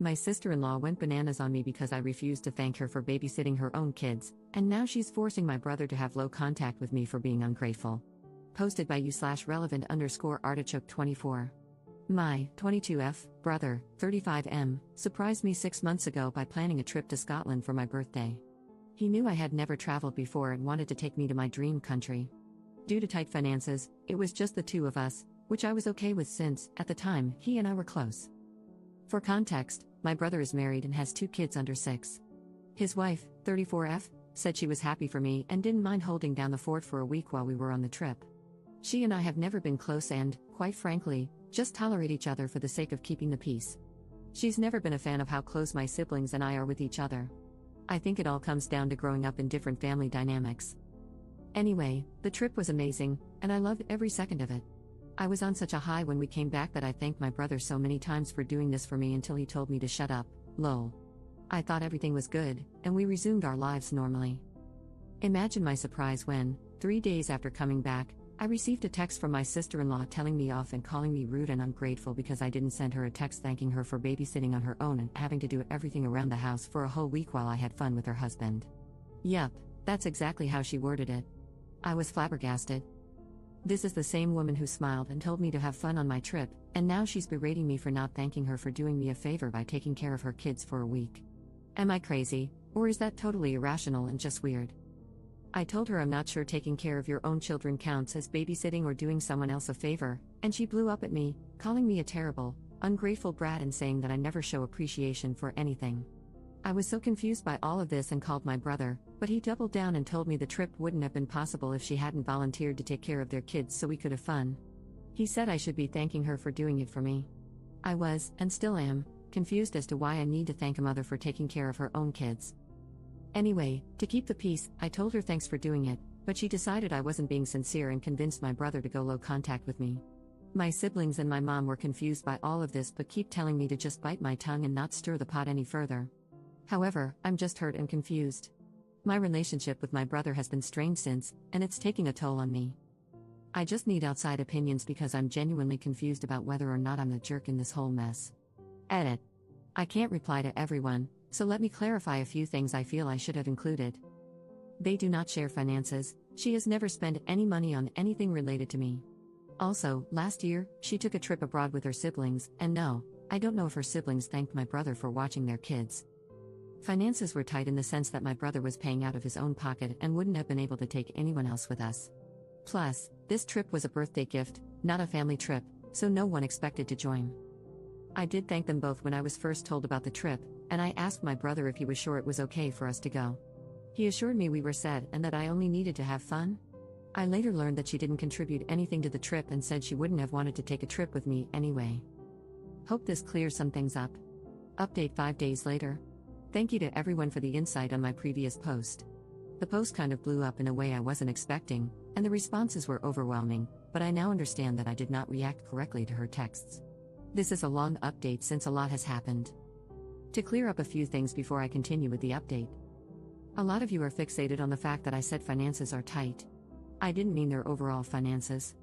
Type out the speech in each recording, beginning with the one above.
My sister-in-law went bananas on me because I refused to thank her for babysitting her own kids, and now she's forcing my brother to have low contact with me for being ungrateful. Posted by you/relevant_artichoke24. My 22F brother, 35M, surprised me 6 months ago by planning a trip to Scotland for my birthday. He knew I had never traveled before and wanted to take me to my dream country. Due to tight finances, it was just the two of us, which I was okay with since, at the time, he and I were close. For context, my brother is married and has 2 kids under 6. His wife, 34F, said she was happy for me and didn't mind holding down the fort for a week while we were on the trip. She and I have never been close and, quite frankly, just tolerate each other for the sake of keeping the peace. She's never been a fan of how close my siblings and I are with each other. I think it all comes down to growing up in different family dynamics. Anyway, the trip was amazing, and I loved every second of it. I was on such a high when we came back that I thanked my brother so many times for doing this for me until he told me to shut up, lol. I thought everything was good, and we resumed our lives normally. Imagine my surprise when, 3 days after coming back, I received a text from my sister-in-law telling me off and calling me rude and ungrateful because I didn't send her a text thanking her for babysitting on her own and having to do everything around the house for a whole week while I had fun with her husband. Yup, that's exactly how she worded it. I was flabbergasted. This is the same woman who smiled and told me to have fun on my trip, and now she's berating me for not thanking her for doing me a favor by taking care of her kids for a week. Am I crazy, or is that totally irrational and just weird? I told her I'm not sure taking care of your own children counts as babysitting or doing someone else a favor, and she blew up at me, calling me a terrible, ungrateful brat and saying that I never show appreciation for anything. I was so confused by all of this and called my brother, but he doubled down and told me the trip wouldn't have been possible if she hadn't volunteered to take care of their kids so we could have fun. He said I should be thanking her for doing it for me. I was, and still am, confused as to why I need to thank a mother for taking care of her own kids. Anyway, to keep the peace, I told her thanks for doing it, but she decided I wasn't being sincere and convinced my brother to go low contact with me. My siblings and my mom were confused by all of this but keep telling me to just bite my tongue and not stir the pot any further. However, I'm just hurt and confused. My relationship with my brother has been strained since, and it's taking a toll on me. I just need outside opinions because I'm genuinely confused about whether or not I'm the jerk in this whole mess. Edit. I can't reply to everyone, so let me clarify a few things I feel I should have included. They do not share finances. She has never spent any money on anything related to me. Also, last year, she took a trip abroad with her siblings, and no, I don't know if her siblings thanked my brother for watching their kids. Finances were tight in the sense that my brother was paying out of his own pocket and wouldn't have been able to take anyone else with us. Plus, this trip was a birthday gift, not a family trip, so no one expected to join. I did thank them both when I was first told about the trip, and I asked my brother if he was sure it was okay for us to go. He assured me we were set and that I only needed to have fun. I later learned that she didn't contribute anything to the trip and said she wouldn't have wanted to take a trip with me anyway. Hope this clears some things up. Update 5 days later. Thank you to everyone for the insight on my previous post. The post kind of blew up in a way I wasn't expecting, and the responses were overwhelming, but I now understand that I did not react correctly to her texts. This is a long update since a lot has happened. To clear up a few things before I continue with the update. A lot of you are fixated on the fact that I said finances are tight. I didn't mean their overall finances.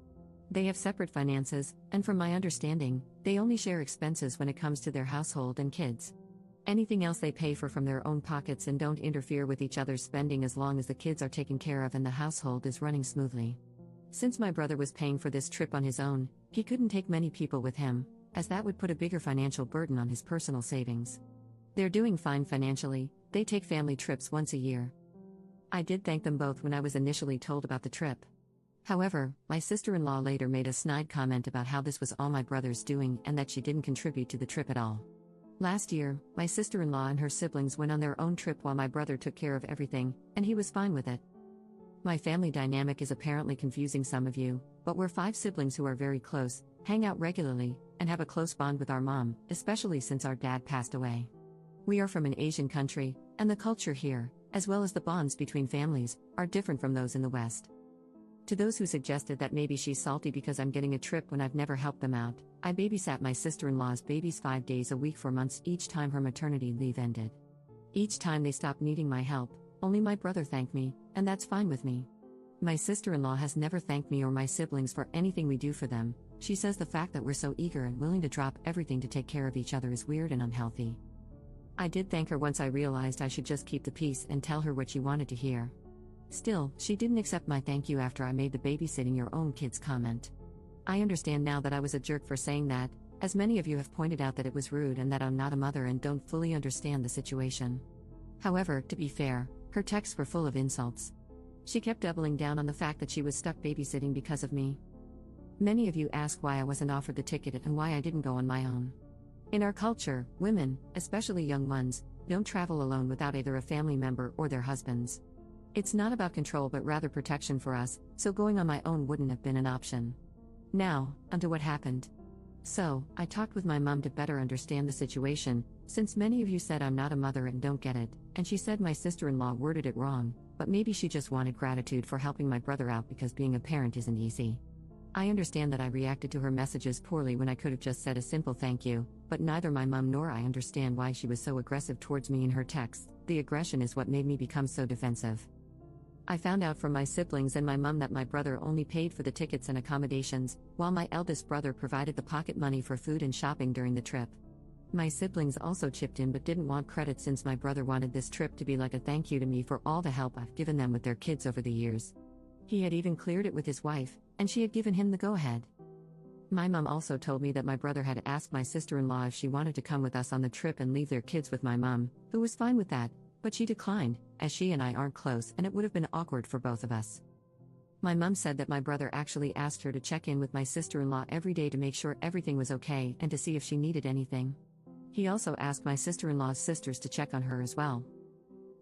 They have separate finances, and from my understanding, they only share expenses when it comes to their household and kids. Anything else they pay for from their own pockets and don't interfere with each other's spending as long as the kids are taken care of and the household is running smoothly. Since my brother was paying for this trip on his own, he couldn't take many people with him, as that would put a bigger financial burden on his personal savings. They're doing fine financially, they take family trips once a year. I did thank them both when I was initially told about the trip. However, my sister-in-law later made a snide comment about how this was all my brother's doing and that she didn't contribute to the trip at all. Last year, my sister-in-law and her siblings went on their own trip while my brother took care of everything, and he was fine with it. My family dynamic is apparently confusing some of you, but we're 5 siblings who are very close, hang out regularly, and have a close bond with our mom, especially since our dad passed away. We are from an Asian country, and the culture here, as well as the bonds between families, are different from those in the West. To those who suggested that maybe she's salty because I'm getting a trip when I've never helped them out, I babysat my sister-in-law's babies 5 days a week for months each time her maternity leave ended. Each time they stopped needing my help, only my brother thanked me, and that's fine with me. My sister-in-law has never thanked me or my siblings for anything we do for them. She says the fact that we're so eager and willing to drop everything to take care of each other is weird and unhealthy. I did thank her once I realized I should just keep the peace and tell her what she wanted to hear. Still, she didn't accept my thank you after I made the babysitting your own kids comment. I understand now that I was a jerk for saying that, as many of you have pointed out that it was rude and that I'm not a mother and don't fully understand the situation. However, to be fair, her texts were full of insults. She kept doubling down on the fact that she was stuck babysitting because of me. Many of you ask why I wasn't offered the ticket and why I didn't go on my own. In our culture, women, especially young ones, don't travel alone without either a family member or their husbands. It's not about control but rather protection for us, so going on my own wouldn't have been an option. Now, onto what happened. So, I talked with my mom to better understand the situation, since many of you said I'm not a mother and don't get it, and she said my sister-in-law worded it wrong, but maybe she just wanted gratitude for helping my brother out because being a parent isn't easy. I understand that I reacted to her messages poorly when I could have just said a simple thank you, but neither my mom nor I understand why she was so aggressive towards me in her texts. The aggression is what made me become so defensive. I found out from my siblings and my mom that my brother only paid for the tickets and accommodations, while my eldest brother provided the pocket money for food and shopping during the trip. My siblings also chipped in but didn't want credit since my brother wanted this trip to be like a thank you to me for all the help I've given them with their kids over the years. He had even cleared it with his wife, and she had given him the go-ahead. My mom also told me that my brother had asked my sister-in-law if she wanted to come with us on the trip and leave their kids with my mom, who was fine with that, but she declined, as she and I aren't close and it would have been awkward for both of us. My mom said that my brother actually asked her to check in with my sister-in-law every day to make sure everything was okay and to see if she needed anything. He also asked my sister-in-law's sisters to check on her as well.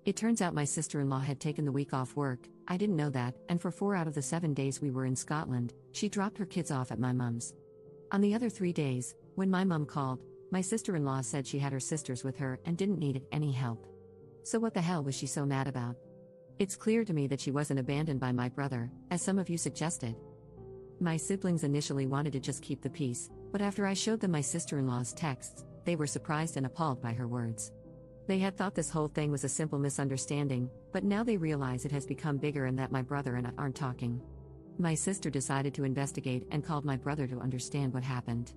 It turns out my sister-in-law had taken the week off work. I didn't know that, and for 4 out of the 7 days we were in Scotland, she dropped her kids off at my mom's. On the other 3 days, when my mom called, my sister-in-law said she had her sisters with her and didn't need any help. So what the hell was she so mad about? It's clear to me that she wasn't abandoned by my brother, as some of you suggested. My siblings initially wanted to just keep the peace, but after I showed them my sister-in-law's texts, they were surprised and appalled by her words. They had thought this whole thing was a simple misunderstanding, but now they realize it has become bigger and that my brother and I aren't talking. My sister decided to investigate and called my brother to understand what happened.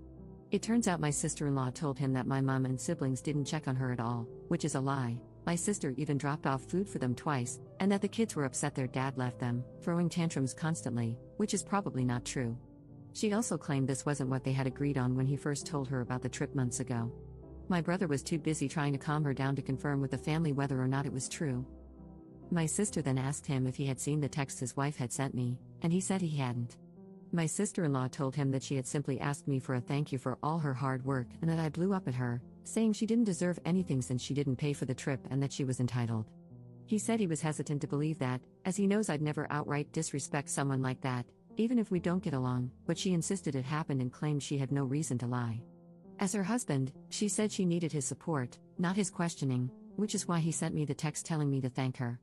It turns out my sister-in-law told him that my mom and siblings didn't check on her at all, which is a lie. My sister even dropped off food for them twice, and that the kids were upset their dad left them, throwing tantrums constantly, which is probably not true. She also claimed this wasn't what they had agreed on when he first told her about the trip months ago. My brother was too busy trying to calm her down to confirm with the family whether or not it was true. My sister then asked him if he had seen the text his wife had sent me, and he said he hadn't. My sister-in-law told him that she had simply asked me for a thank you for all her hard work and that I blew up at her, saying she didn't deserve anything since she didn't pay for the trip and that she was entitled. He said he was hesitant to believe that, as he knows I'd never outright disrespect someone like that, even if we don't get along, but she insisted it happened and claimed she had no reason to lie. As her husband, she said she needed his support, not his questioning, which is why he sent me the text telling me to thank her.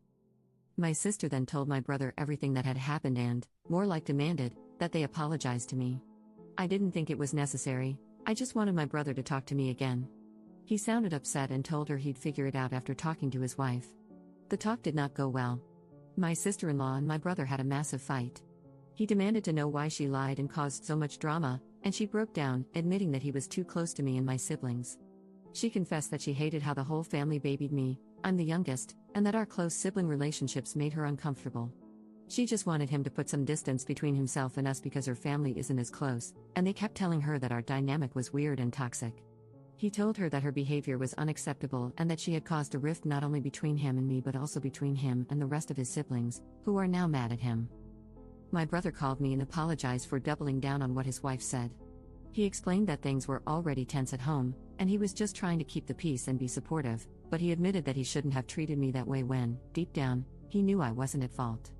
My sister then told my brother everything that had happened and, more like demanded, that they apologize to me. I didn't think it was necessary, I just wanted my brother to talk to me again. He sounded upset and told her he'd figure it out after talking to his wife. The talk did not go well. My sister-in-law and my brother had a massive fight. He demanded to know why she lied and caused so much drama, and she broke down, admitting that he was too close to me and my siblings. She confessed that she hated how the whole family babied me, I'm the youngest, and that our close sibling relationships made her uncomfortable. She just wanted him to put some distance between himself and us because her family isn't as close, and they kept telling her that our dynamic was weird and toxic. He told her that her behavior was unacceptable and that she had caused a rift not only between him and me but also between him and the rest of his siblings, who are now mad at him. My brother called me and apologized for doubling down on what his wife said. He explained that things were already tense at home, and he was just trying to keep the peace and be supportive, but he admitted that he shouldn't have treated me that way when, deep down, he knew I wasn't at fault.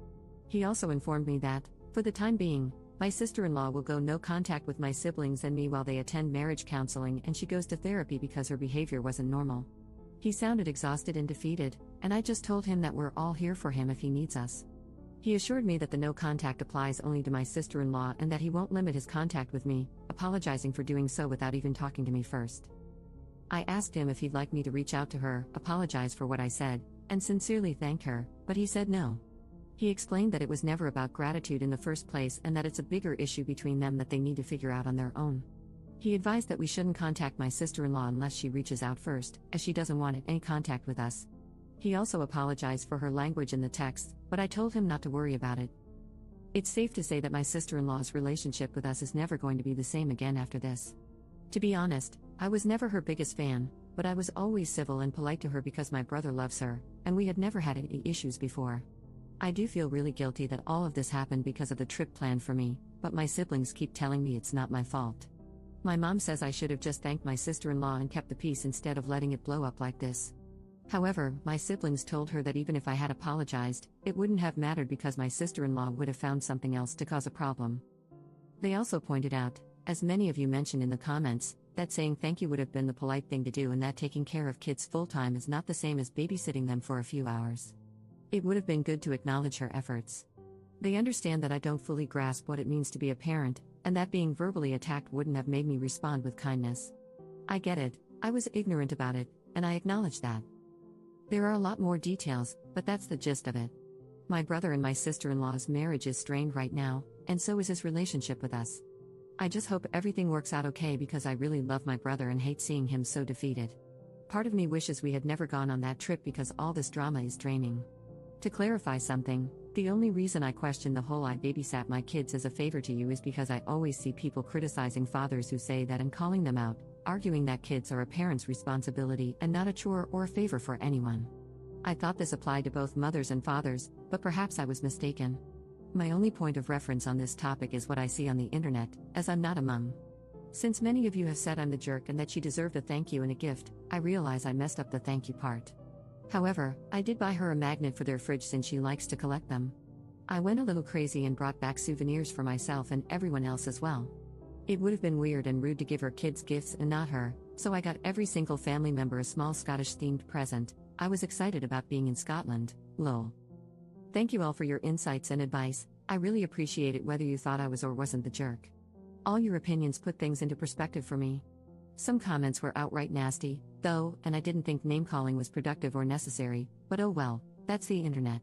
He also informed me that, for the time being, my sister-in-law will go no contact with my siblings and me while they attend marriage counseling and she goes to therapy because her behavior wasn't normal. He sounded exhausted and defeated, and I just told him that we're all here for him if he needs us. He assured me that the no contact applies only to my sister-in-law and that he won't limit his contact with me, apologizing for doing so without even talking to me first. I asked him if he'd like me to reach out to her, apologize for what I said, and sincerely thank her, but he said no. He explained that it was never about gratitude in the first place and that it's a bigger issue between them that they need to figure out on their own. He advised that we shouldn't contact my sister-in-law unless she reaches out first, as she doesn't want any contact with us. He also apologized for her language in the text, but I told him not to worry about it. It's safe to say that my sister-in-law's relationship with us is never going to be the same again after this. To be honest, I was never her biggest fan, but I was always civil and polite to her because my brother loves her, and we had never had any issues before. I do feel really guilty that all of this happened because of the trip planned for me, but my siblings keep telling me it's not my fault. My mom says I should have just thanked my sister-in-law and kept the peace instead of letting it blow up like this. However, my siblings told her that even if I had apologized, it wouldn't have mattered because my sister-in-law would have found something else to cause a problem. They also pointed out, as many of you mentioned in the comments, that saying thank you would have been the polite thing to do and that taking care of kids full-time is not the same as babysitting them for a few hours. It would have been good to acknowledge her efforts. They understand that I don't fully grasp what it means to be a parent, and that being verbally attacked wouldn't have made me respond with kindness. I get it, I was ignorant about it, and I acknowledge that. There are a lot more details, but that's the gist of it. My brother and my sister-in-law's marriage is strained right now, and so is his relationship with us. I just hope everything works out okay because I really love my brother and hate seeing him so defeated. Part of me wishes we had never gone on that trip because all this drama is draining. To clarify something, the only reason I question the whole "I babysat my kids as a favor to you" is because I always see people criticizing fathers who say that and calling them out, arguing that kids are a parent's responsibility and not a chore or a favor for anyone. I thought this applied to both mothers and fathers, but perhaps I was mistaken. My only point of reference on this topic is what I see on the internet, as I'm not a mom. Since many of you have said I'm the jerk and that she deserved a thank you and a gift, I realize I messed up the thank you part. However, I did buy her a magnet for their fridge since she likes to collect them. I went a little crazy and brought back souvenirs for myself and everyone else as well. It would have been weird and rude to give her kids gifts and not her, so I got every single family member a small Scottish-themed present. I was excited about being in Scotland, lol. Thank you all for your insights and advice, I really appreciate it whether you thought I was or wasn't the jerk. All your opinions put things into perspective for me. Some comments were outright nasty, though, and I didn't think name-calling was productive or necessary, but oh well, that's the internet.